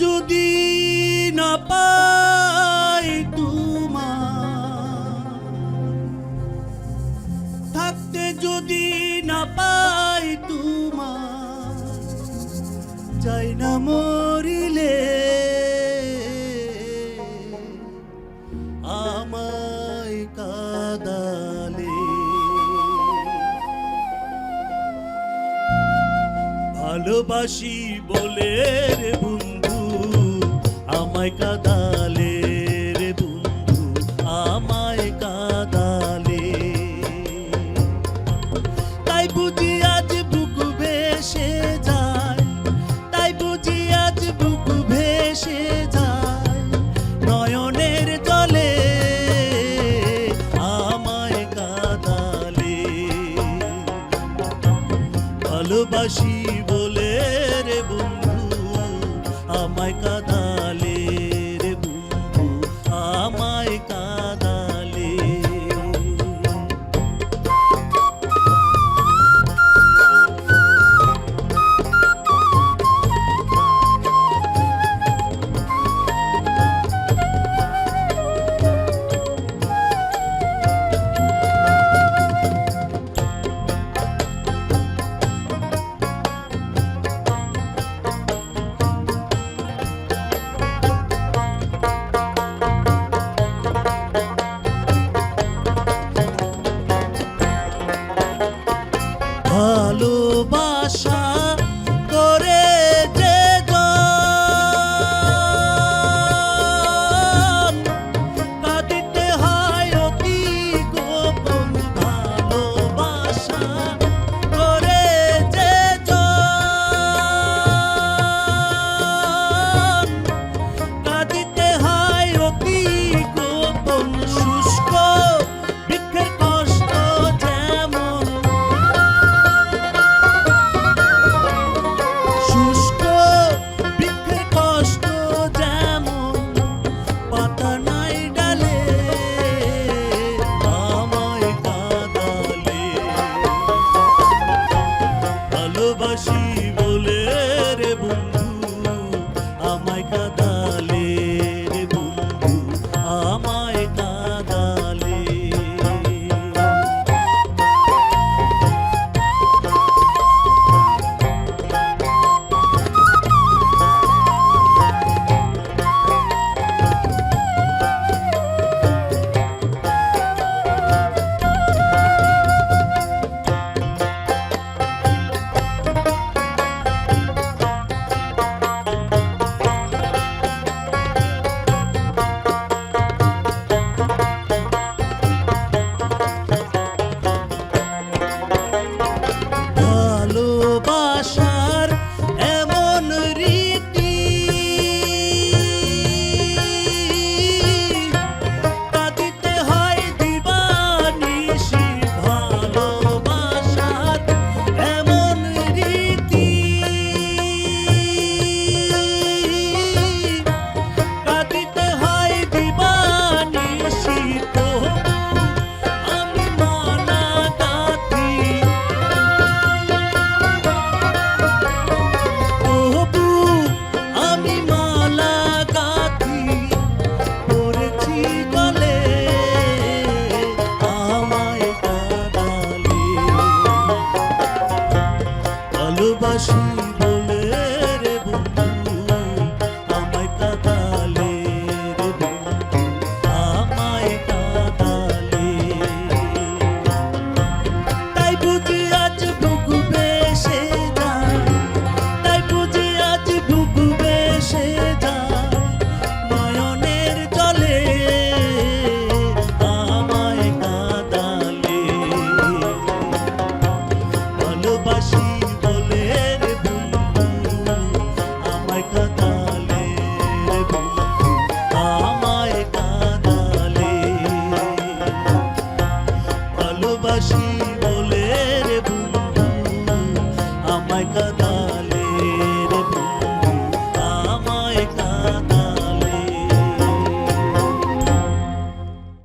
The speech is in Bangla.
যদি না পাই তোমার, থাকতে যদি না পাই তোমার, যাই না মরিলে আমায় কাঁদালে। ভালোবাসি বলে রে বন্ধু আমায় কাঁদালে, রে বন্ধু আমায় কাঁদালে। তাই বুঝি আজ বুক ভেসে যায়, তাই বুঝি আজ বুক ভেসে যায় নয়নের জলে আমায় কাঁদালে। ভালোবাসি বলে রে বন্ধু আমায় কাঁদালে, রে বন্ধু আমায় কাঁদালে। ভালোবাসা করে যে কাঁদিতে হয় অতি গোপন। ভালোবাসা করে যে কাঁদিতে হয় অতি গোপন। শুষ্ক বৃক্ষের কষ্ট যেমন, শুষ্ক বৃক্ষের কষ্ট যেমন, পাতা নাই ডালে আমায় কাঁদালে। ভালোবাসি বলে রে বন্ধু আমায় কাঁদালে, রে বন্ধু আমায় কাঁদালে। ভালোবাসার এমন রীতি কাঁদিতে হয় দিবানিশি। ভালোবাসার এমন রীতি কাঁদিতে হয় দিবানিশি। তবু আমি মালা গাঁথি, তবু আমি মালা গাঁথি পড়েছি গলে আমায় কাঁদালে। ভালোবাসি